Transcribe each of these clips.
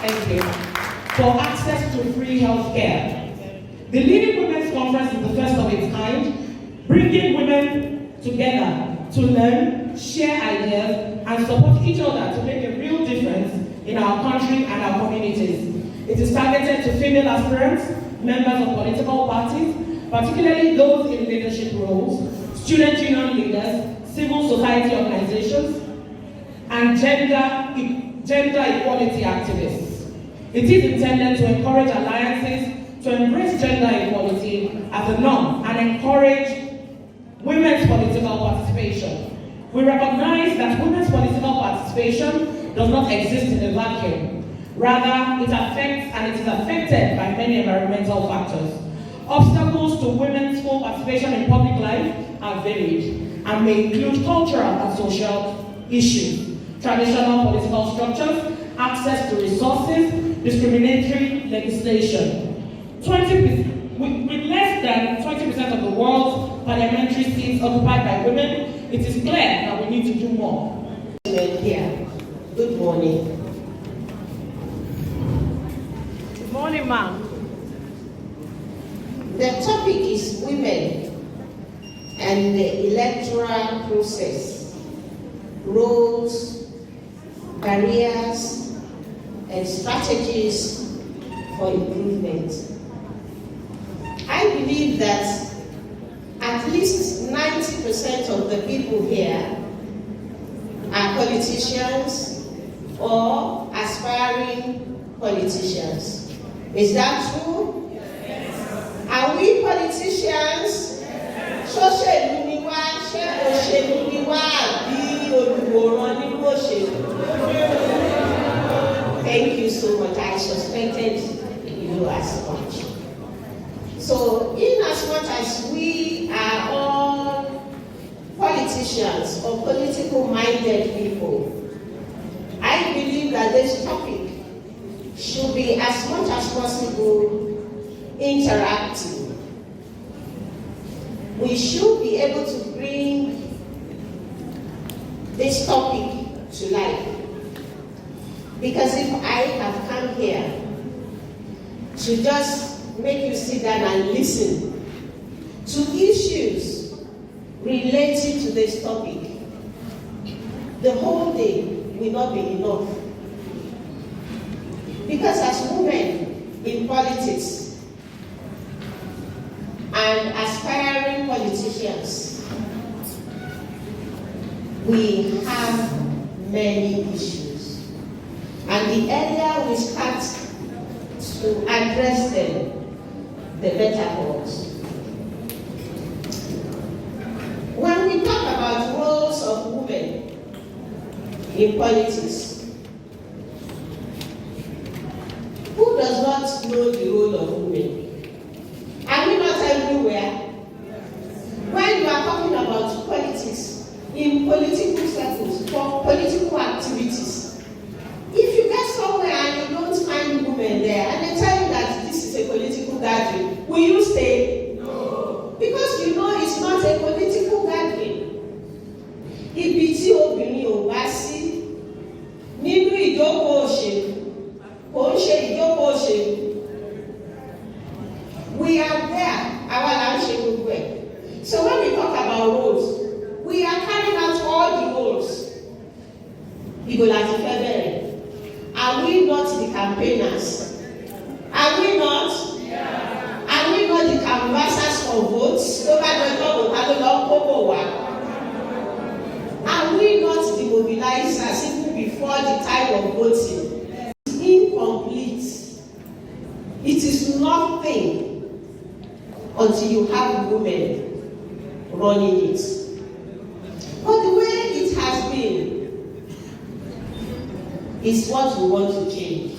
Thank you. For access to free health care. The Leading Women's Conference is the first of its kind, bringing women together to learn, share ideas, and support each other to make a real difference in our country and our communities. It is targeted to female aspirants, members of political parties, particularly those in leadership roles, student union leaders, civil society organizations, and gender equality activists. It is intended to encourage alliances to embrace gender equality as a norm and encourage women's political participation. We recognize that women's political participation does not exist in a vacuum. Rather, it affects and it is affected by many environmental factors. Obstacles to women's full participation in public life are varied and may include cultural and social issues, traditional political structures, access to resources, discriminatory legislation. With less than 20% of the world's parliamentary seats occupied by women, it is clear that we need to do more. Here. Good morning. Good morning, ma'am. The topic is women and the electoral process, roles, barriers, and strategies for improvement. I believe that at least 90% of the people here are politicians or aspiring politicians. Is that true? Yes. Are we politicians? Yes. Thank you so much. I suspected you as much. So, in as much as we are all politicians or political-minded people, I believe that this topic should be as much as possible interactive. We should be able to bring this topic to life. Because if I have come here to just make you sit down and listen to issues related to this topic, the whole day will not be enough. Because as women in politics and aspiring politicians, we have many issues. And the earlier we start to address them, the better for us. When we talk about roles of women in politics, who does not know the role of women? Are we not everywhere? When you are talking about politics, in political circles, for political activities, if you get somewhere and you don't find women there, and they tell you that this is a political gathering, will you stay? No. Because you know it's not a political gathering. Ibi tí obìnrin ò wá sí nínú ìjókòó òṣèlú, kò ń ṣe ìjókòó òṣèlú. We are there, àwa là ń ṣe gbogbo ẹ̀. So when we talk about roles, we are carrying out all the roles. Ibo láti fẹ́ bẹ̀rẹ̀. Are we not the campaigners? Are we not? Yeah. Are we not the canvassers for votes? Are we not the mobilizers even before the time of voting? It's incomplete. It is nothing until you have women running it. But the way it has been is what we want to change.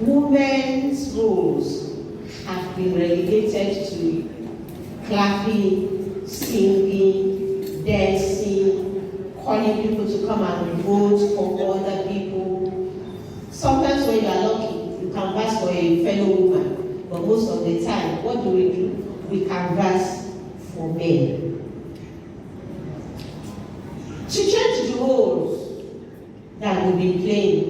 Women's roles have been relegated to clapping, singing, dancing, calling people to come and vote for other people. Sometimes when you are lucky, you canvass for a fellow woman, but most of the time, what do? We canvass for men. To change the roles that we've been playing,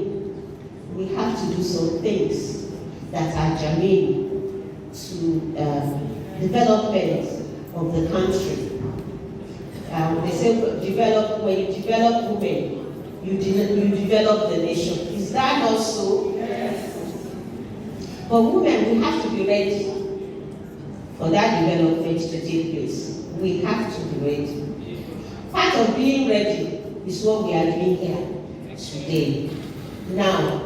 we have to do some things that are germane to development of the country. They say when you develop women, you develop the nation. Is that not so? Yes. But women, we have to be ready for that development to take place. We have to be ready. Part of being ready is what we are doing here today. Now,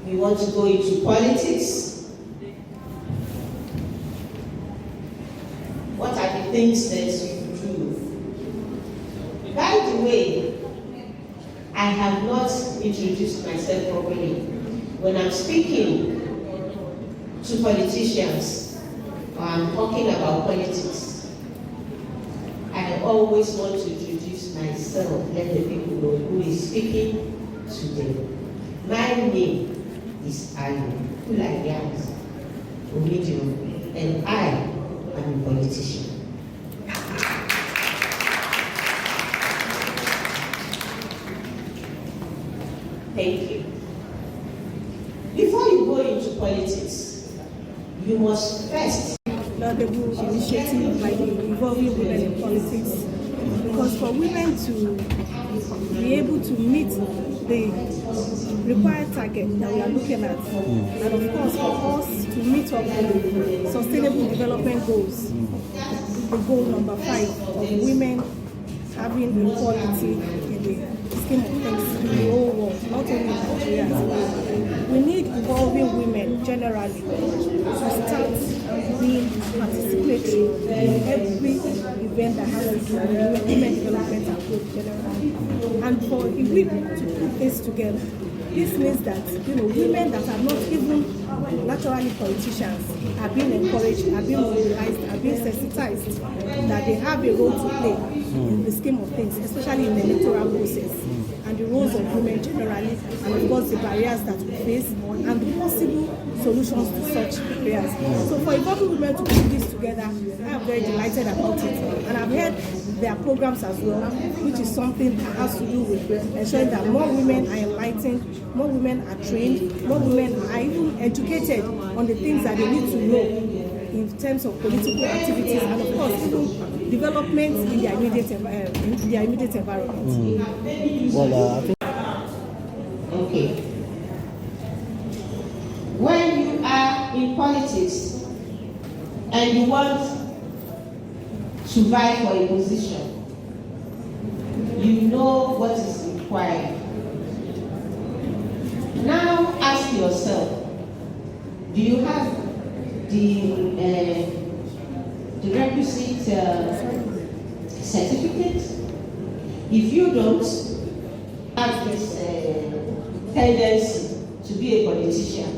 we want to go into politics. What are the things that you do? By the way, I have not introduced myself properly. When I'm speaking to politicians, or I'm talking about politics, I always want to introduce myself, let the people know who is speaking today. My name is Ayo Kulayas Omidio, and I am a politician. Thank you. Before you go into politics, you must first laudable initiative like involving women in politics, because for women to be able to meet the required target that we are looking at, and of course for us to meet up the sustainable development goals, the goal number 5 of women having equality in the scheme of things in the whole world, not only in Nigeria. We need involving women generally to start being participatory in every event that has to do with women development and growth generally. And for EWIP to put this together, this means that women that are not even naturally politicians are being encouraged, are being mobilized, are being sensitized that they have a role to play in the scheme of things, especially in the electoral process, and the roles of women generally, and of course the barriers that we face and the possible solutions to such barriers. So for involving women to put this together, I am very delighted about it, and I've heard their programs as well, which is something that has to do with ensuring that more women are enlightened, more women are trained, more women are even educated on the things that they need to know in terms of political activities, and of course even development in their immediate environment. Okay. When you are in politics and you want to vie for a position, you know what is required. Now ask yourself, do you have the requisite certificate? If you don't have this tendency to be a politician,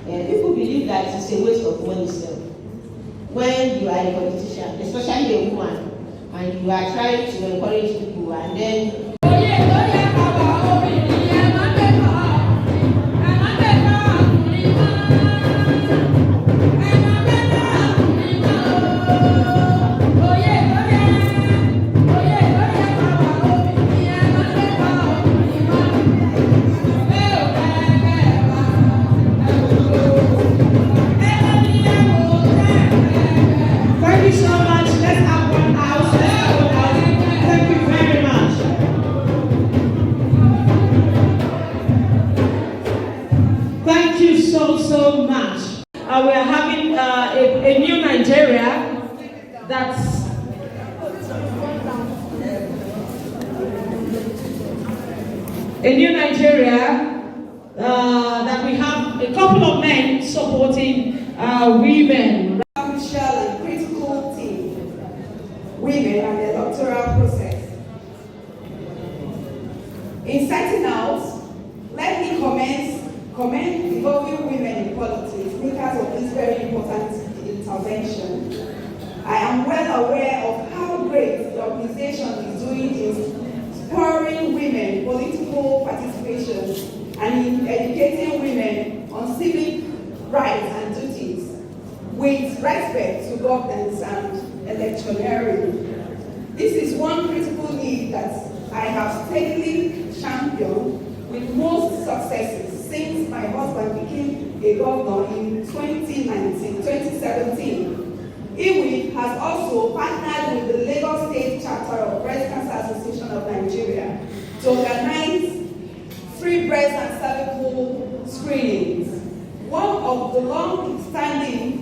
people believe that it's a waste of money. So when you are a politician, especially a woman, and you are trying to encourage people, and then so much. We are having a new Nigeria that's that we have a couple of men supporting women. Crucial and critical team, women and the electoral process. In setting out, let me commend involving women in politics because of this very important intervention. I am well aware of how great the organization is doing in spurring women political participation and in educating women on civic rights and duties with respect to governance and electioneering. This is one critical need that I have steadily championed with most successes since my husband became a governor in 2017. EWIP has also partnered with the Lagos State Chapter of Breast Cancer Association of Nigeria to organize free breast and cervical screenings. One of the long-standing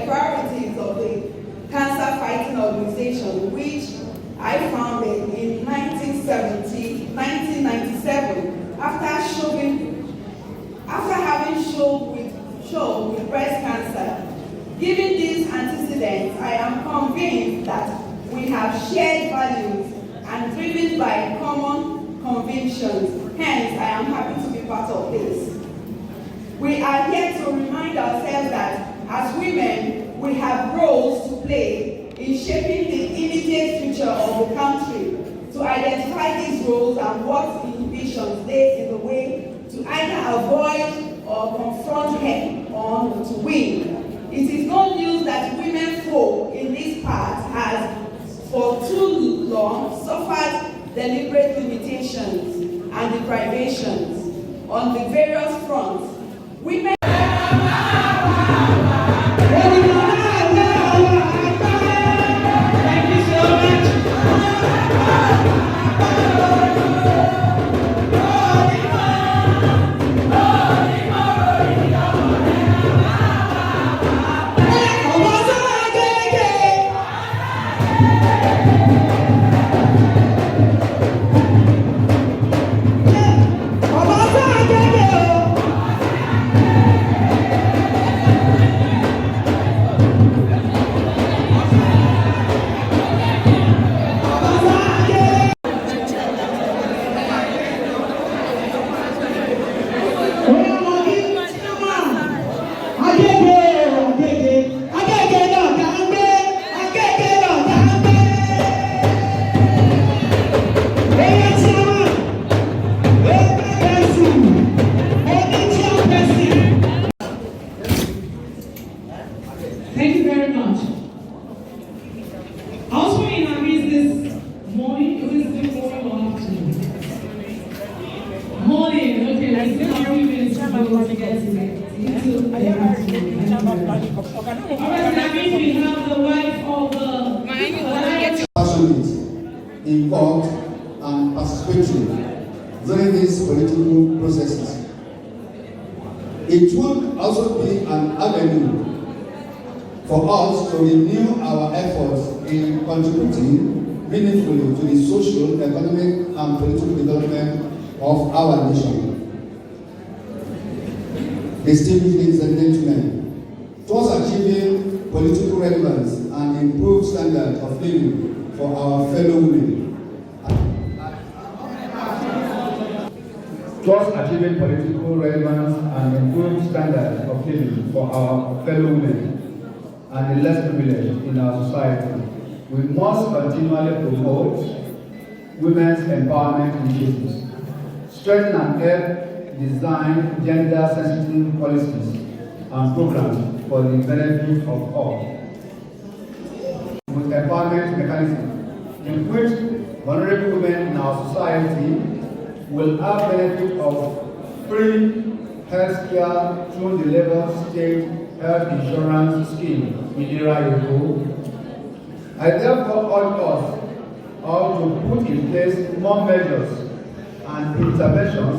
priorities of the cancer fighting organization, which I founded in 1997 after having shown with breast cancer. Given these antecedents, I am convinced that we have shared values and driven by common convictions. Hence, I am happy to be part of this. We are here to remind ourselves that as women, we have roles to play in shaping the immediate future of the country. To identify these roles and what inhibitions lay in the way to either avoid or confront head-on to win. It is no news that women folk in this part has for too long suffered deliberate limitations and deprivations on the various fronts. Women Thank you very much. Also in our business morning, is it morning or afternoon? Morning, okay, let's see how we minutes to get Alright, that means we have the wife of the passionate, involved, and participatory during these political processes. It would also be an avenue for us to renew our efforts in contributing meaningfully to the social, economic, and political development of our nation. Distinguished ladies and gentlemen, towards achieving political relevance and improved standard of living for our fellow women. Towards achieving political relevance and improved standard of living for our fellow women and the less privileged in our society, we must continually promote women's empowerment initiatives, strengthen and help design gender-sensitive policies and programs for the benefit of all. With empowerment mechanisms in which vulnerable women in our society will have benefit of free health care through the Lagos State Health Insurance Scheme, EWIP. I therefore urge us all to put in place more measures and interventions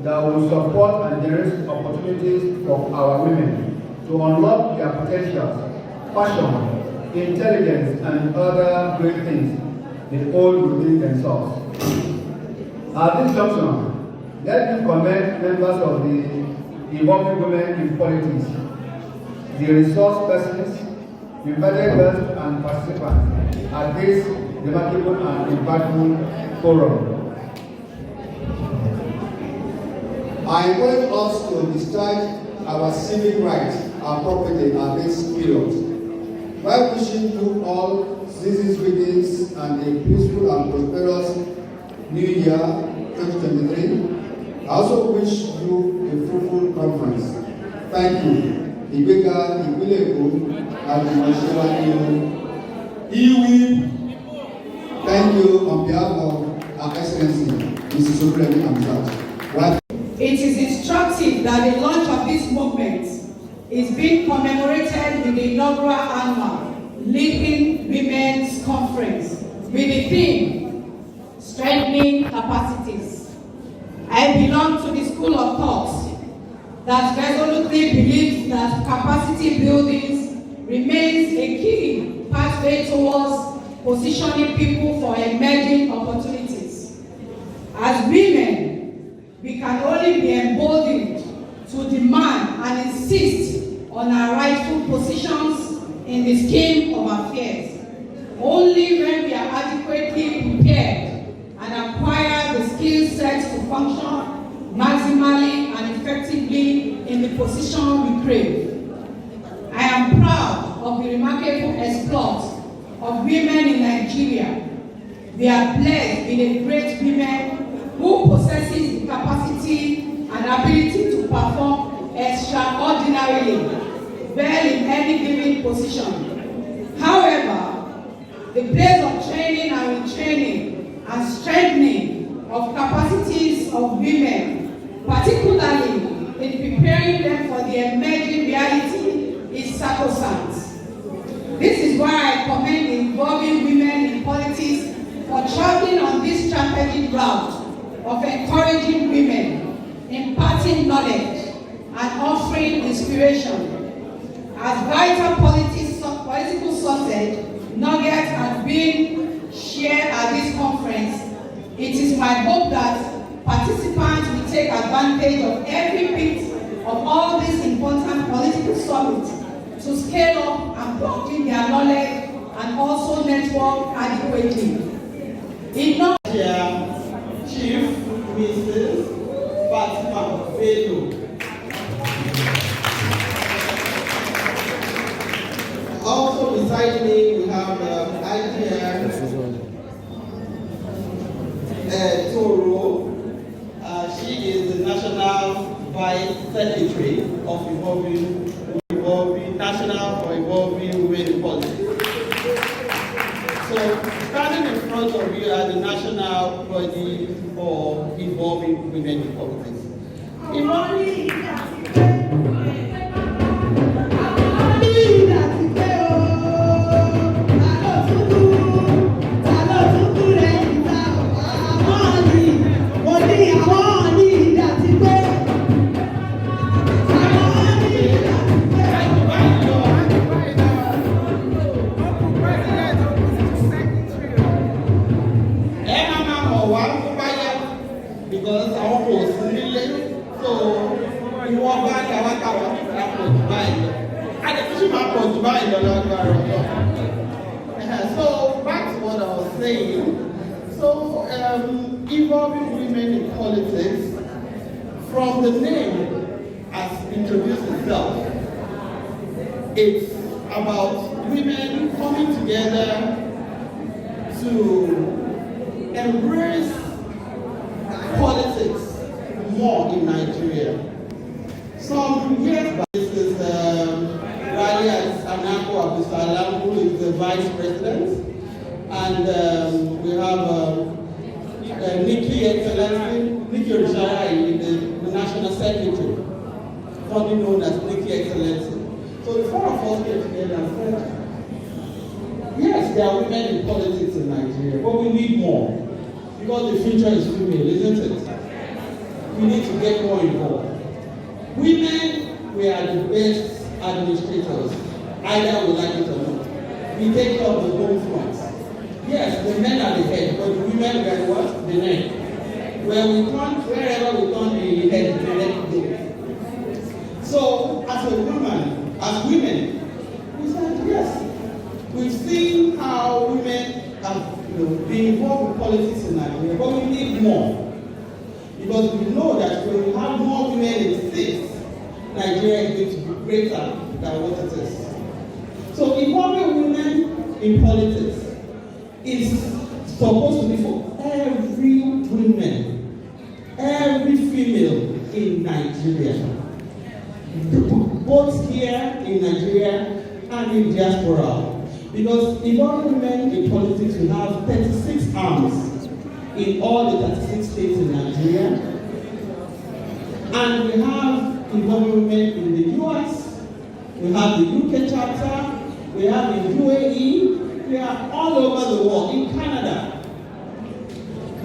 that will support and generate opportunities for our women to unlock their potentials, passion, intelligence, and other great things they hold within themselves. At this junction, let me commend members of the Evolving Women in Politics, the resource persons, invited guests and participants at this remarkable and impactful forum. I encourage us to discharge our civic rights appropriately at this period, while wishing you all season's greetings and a peaceful and prosperous New Year 2023. I also wish you a fruitful conference. Thank you. Ibeka Ibileko and EWIP. Thank you on behalf of Our Excellency, Mrs. Obremi Amzat. It is instructive that the launch of this movement is being commemorated with the inaugural annual Leading Women's Conference with the theme, Strengthening Capacities. I belong to the school of thought that resolutely believes that capacity building remains a key pathway towards positioning people for emerging opportunities. As women, we can only be emboldened to demand and insist on our rightful positions in the scheme of affairs only when we are adequately prepared and acquire the skill sets to function maximally and effectively in the position we crave. I am proud of the remarkable exploits of women in Nigeria. We are blessed with a great women who possesses the capacity and ability to perform extraordinarily well in any given position. However, the place of training and retraining and strengthening of capacities of women, particularly in preparing them for the emerging reality, is sacrosanct. This is why I commend the involving women in politics for traveling on this strategic route of encouraging women, imparting knowledge, and offering inspiration. As vital political sausage nuggets are being shared at this conference, it is my hope that participants will take advantage of every bit of all these important political summits to scale up and broaden their knowledge and also network adequately. Chief Mrs. Fatima Bello. Also beside me, we have IGM Toro. She is the National Vice Secretary of Evolving National for Evolving Women in Politics. So, standing in front of you are the national body for Evolving Women in Politics. Because our post really so you want back to buy and the fishing map was to buy so back to what I was saying. So Evolving Women in Politics, from the name as introduced itself, it's about women coming together to embrace politics more in Nigeria. Some years back, this is Rally Anako Abusalam, who is the Vice President, and we have Nikki Orishara, the National Secretary, commonly known as Nikki Excellency. So the four of us came together and said, yes, there are women in politics in Nigeria, but we need more. Because the future is female, isn't it? We need to get more involved. Women, we are the best administrators, either we like it or not. We take care of the home front. Yes, the men are the head, but the women are what? The neck. Wherever we turn the head, the neck goes. So, as a woman, as women, we said yes. We've seen how women have be involved in politics in Nigeria, but we need more. Because we know that when we have more women in seats, Nigeria is going to be greater than what it is. So involving women in politics is supposed to be for every woman, every female in Nigeria, both here in Nigeria and in diaspora. Because involving women in politics, we have 36 arms in all the 36 states in Nigeria. And we have involving women in the US, we have the UK chapter, we have in UAE, we are all over the world, in Canada.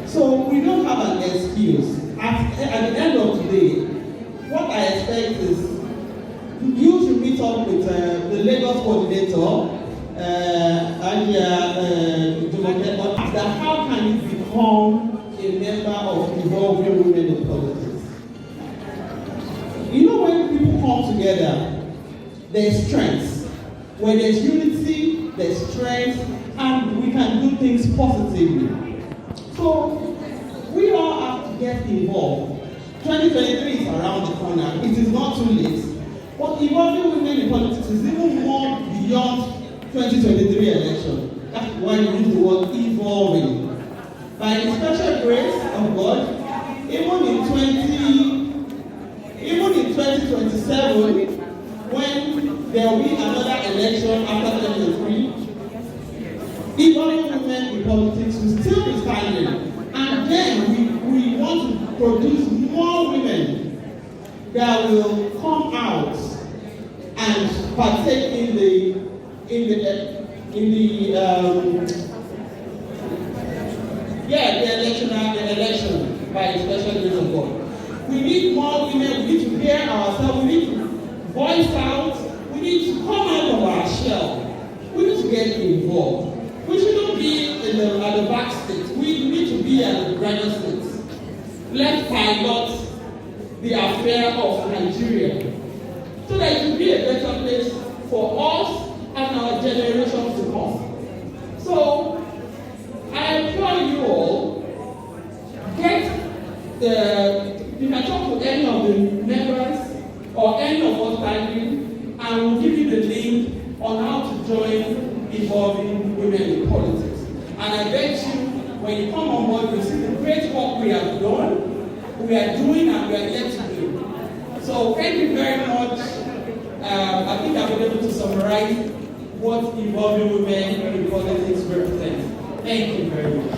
So we don't have an excuse. At the end of the day, what I expect is you should meet up with the Lagos coordinator, that how can you become a member of Involving Women in Politics? You know, when people come together, there's strength. When there's unity, there's strength, and we can do things positively. So we all have to get involved. 2023 is around the corner. It is not too late. But involving women in politics is even more beyond 2023 election. That's why we use the word evolving. By the special grace of God, even in 2027, when there will be another election after 2023, involving women in politics will still be standing. And then we want to produce more women that will come out and partake in the election by the special grace of God. We need more women. We need to hear ourselves. We need to voice out. We need to come out of our shell. We need to get involved. We shouldn't be at the back seat. We need to be at the driver's seat. Let's pilot the affair of Nigeria so that it will be a better place for us and our generations to come. So I implore you all, you can talk to any of the members or any of us standing, and we'll give you the link on how to join Involving Women in Politics. And I bet you, when you come on board, you see the great work we have done, we are doing, and we are yet to do. So thank you very much. I think I've been able to summarize what Involving Women in Politics represents. Thank you very much.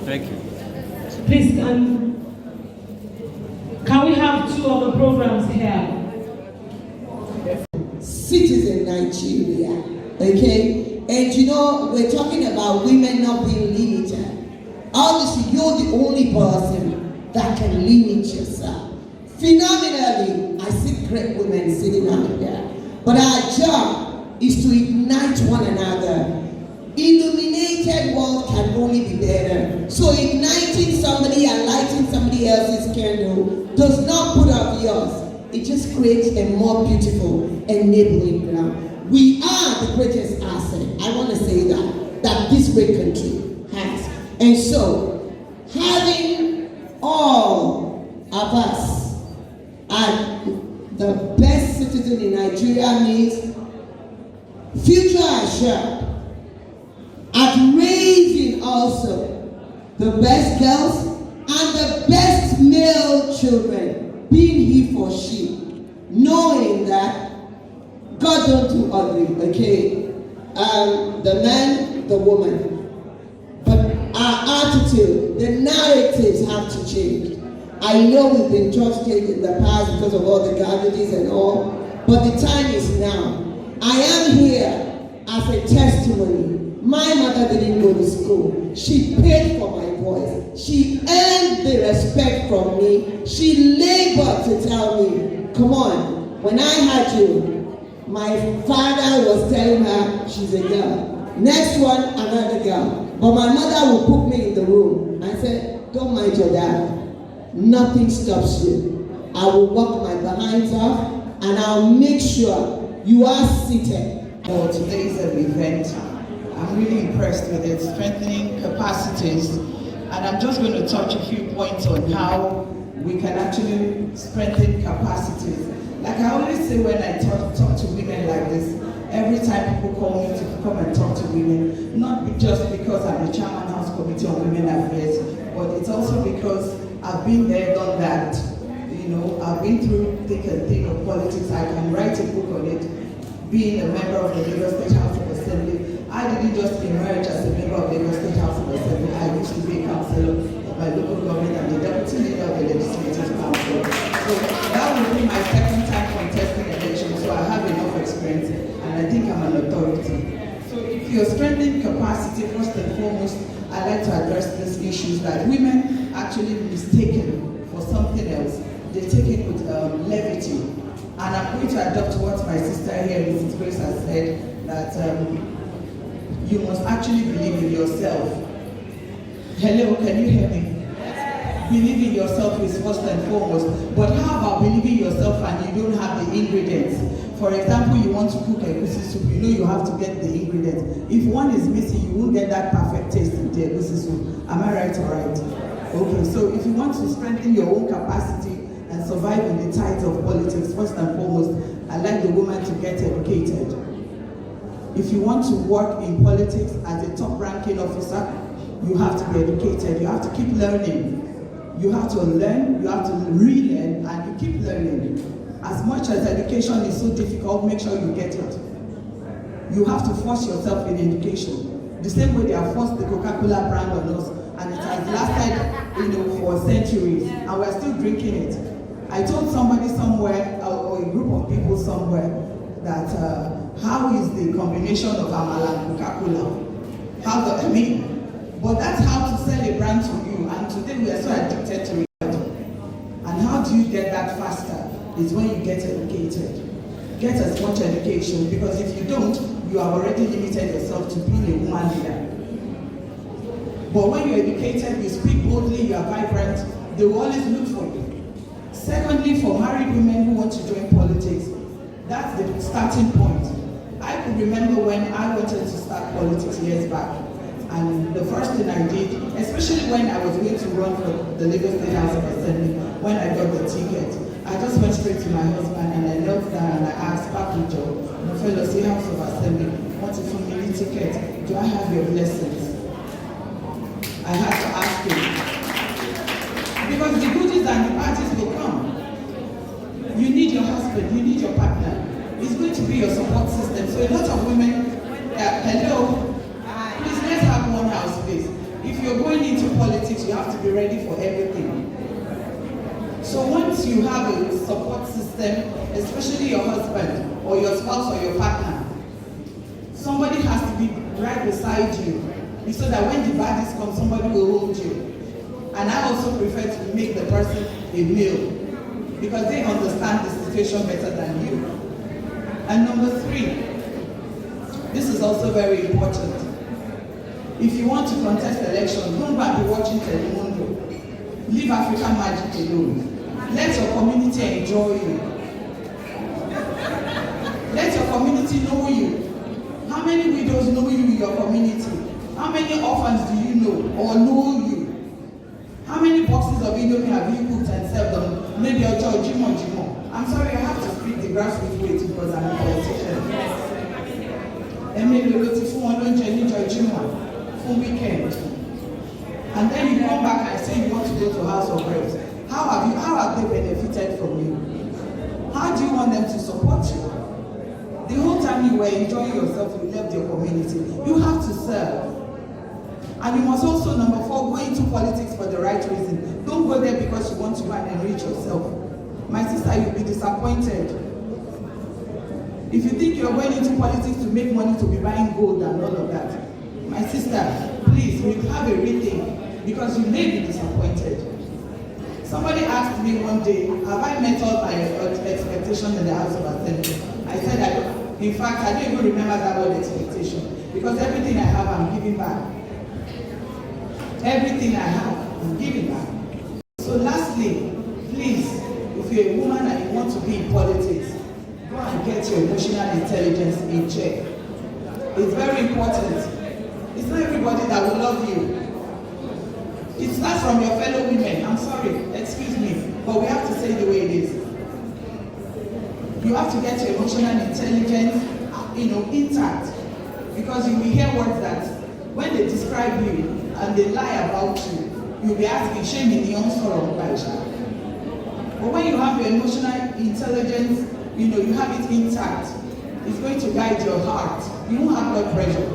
Thank you. Please, can we have two of the programs here? Citizen Nigeria, okay? And you know, we're talking about women not being limited. Obviously, you're the only person that can limit yourself. Phenomenally, I see great women sitting out here. But our job is to ignite one another. Illuminated world can only be better. So igniting somebody and lighting somebody else's candle does not put out yours. It just creates a more beautiful, enabling ground. We are the greatest asset, I want to say that this great country has. And so, having all of us as the best citizen in Nigeria means future assured, at raising also the best girls and the best male children, being he for she, knowing that God don't do ugly, okay? The man, the woman. But our attitude, the narratives have to change. I know we've been just changed in the past because of all the garbages and all, but the time is now. I am here as a testimony. My mother didn't go to school. She paid for my voice. She earned the respect from me. She labored to tell me, come on, when I had you, my father was telling her she's a girl. Next one, another girl. But my mother would put me in the room and say, don't mind your dad. Nothing stops you. I will walk my behinds off and I'll make sure you are seated. For today's event, I'm really impressed with it, strengthening capacities, and I'm just going to touch a few points on how we can actually strengthen capacities. Like I always say when I talk to women like this, every time people call me to come and talk to women, not just because I'm the chairman House Committee on Women Affairs, but it's also because I've been there, done that. You know, I've been through thick and thin of politics. I can write a book on it. Being a member of the Lagos State House of Assembly, I didn't just emerge as a member of the Lagos State House of Assembly. I used to be a councillor of my local government and the deputy leader of the Legislative Council. So that will be my second time contesting elections, so I have enough experience and I think I'm an authority. So if you're strengthening capacity, first and foremost, I like to address these issues that women actually mistaken for something else. They take it with levity. And I'm going to adopt what my sister here, Mrs. Grace, has said, that you must actually believe in yourself. Hello, can you hear me? Believe in yourself is first and foremost. But how about believing yourself and you don't have the ingredients? For example, you want to cook egusi soup, you know you have to get the ingredients. If one is missing, you won't get that perfect taste in the egusi soup. Am I right or right? Okay, so if you want to strengthen your own capacity and survive in the tides of politics, first and foremost, I'd like the woman to get educated. If you want to work in politics as a top-ranking officer, you have to be educated. You have to keep learning. You have to learn, you have to relearn, and you keep learning. As much as education is so difficult, make sure you get it. You have to force yourself in education. The same way they have forced the Coca-Cola brand on us, and it has lasted, for centuries, and we're still drinking it. I told somebody somewhere, or a group of people somewhere, that how is the combination of Amala and Coca-Cola? But that's how to sell a brand to you, and today we are so addicted to it. And how do you get that faster? Is when you get educated. Get as much education, because if you don't, you have already limited yourself to being a woman leader. But when you're educated, you speak boldly, you are vibrant, they will always look for you. Secondly, for married women who want to join politics, that's the starting point. I could remember when I wanted to start politics years back, and the first thing I did, especially when I was going to run for the Lagos State House of Assembly, when I got the ticket, I just went straight to my husband and I knelt down and I asked, Papi Joe, the fellow State House of Assembly, what if you need a ticket? Do I have your blessings? I had to ask him. Because the goodies and the parties will come. You need your husband, you need your partner. It's going to be your support system. So a lot of women, hello, please let's have one house, please. If you're going into politics, you have to be ready for everything. So once you have a support system, especially your husband or your spouse or your partner, somebody has to be right beside you, so that when the baddies come, somebody will hold you. And I also prefer to make the person a meal, because they understand the situation better than you. And number 3, this is also very important. If you want to contest elections, don't go and be watching Telemundo. Leave African magic alone. Let your community enjoy you. Let your community know you. How many widows know you in your community? How many orphans do you know or know you? How many boxes of Indomie have you cooked and served them? Maybe a Jimo. I'm sorry, I have to speak the grassroots way because I'm a politician. And maybe you go to full weekend. And then you come back and say you want to go to House of Reps. How have they benefited from you? How do you want them to support you? The whole time you were enjoying yourself, you left your community. You have to serve. And you must also, number 4, go into politics for the right reason. Don't go there because you want to go and enrich yourself. My sister, you'll be disappointed. If you think you're going into politics to make money to be buying gold and all of that, my sister, please, you have a rethink because you may be disappointed. Somebody asked me one day, have I met all my expectations in the House of Assembly? I said, in fact, I don't even remember that word expectation because everything I have, I'm giving back. Everything I have, I'm giving back. So lastly, please, if you're a woman and you want to be in politics, go and get your emotional intelligence in check. It's very important. It's not everybody that will love you. It starts from your fellow women. I'm sorry, excuse me, but we have to say it the way it is. You have to get your emotional intelligence, intact, because you will hear words that when they describe you and they lie about you, you'll be asking, shame in the sorrow. But when you have your emotional intelligence, you have it intact, it's going to guide your heart. You won't have blood pressure.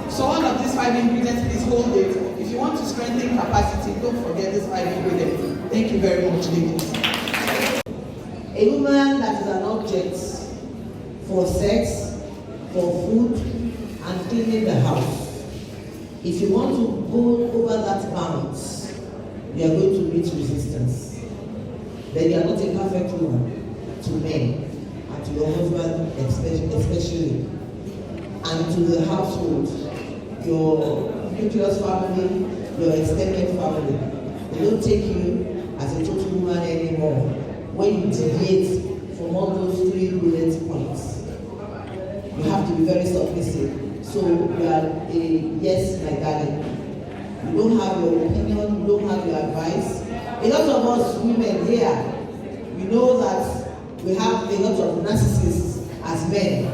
So all of these 5 ingredients, please hold it. If you want to strengthen capacity, don't forget these 5 ingredients. Thank you very much, ladies. A woman that is an object for sex, for food, and cleaning the house. If you want to go over that bounds, you are going to meet resistance. Then you are not a perfect woman to men and to your husband especially, and to the household, your nucleus family, your extended family. They don't take you as a total woman anymore when you deviate from all those 3 bullet points. You have to be very submissive. So you are a yes, my darling. You don't have your opinion, you don't have your advice. A lot of us women here, we know that we have a lot of narcissists as men.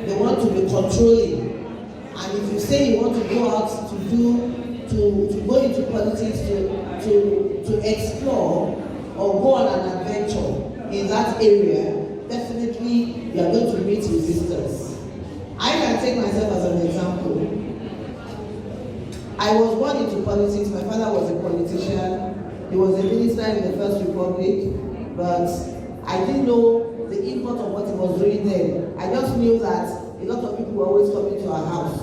They want to be controlling. And if you say you want to go out to go into politics to explore or go on an adventure in that area, definitely you are going to meet resistance. I can take myself as an example. I was born into politics. My father was a politician. He was a minister in the First Republic, but I didn't know the import of what he was doing then. I just knew that a lot of people were always coming to our house.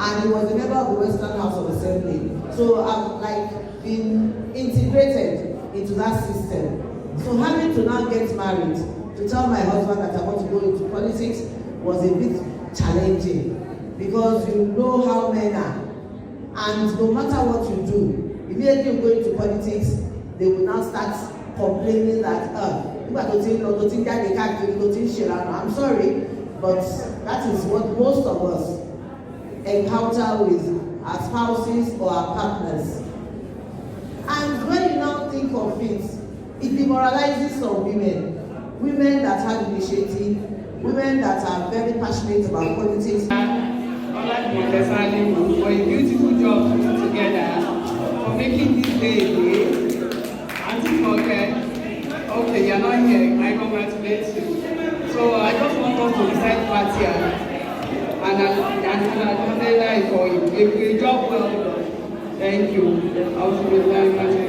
And he was a member of the Western House of Assembly. So I've been integrated into that system. So having to now get married, to tell my husband that I want to go into politics was a bit challenging, because you know how men are. And no matter what you do, immediately you go into politics, they will now start complaining that, I'm sorry, but that is what most of us encounter with our spouses or our partners. And when you now think of it, it demoralizes some women that have initiative, women that are very passionate about politics. For a beautiful job put together, for making this day a day. Auntie Forget, okay, you're not here, I congratulate you. So I just want us to recite party and congratulate for a job well done. Thank you. I was with Maliki,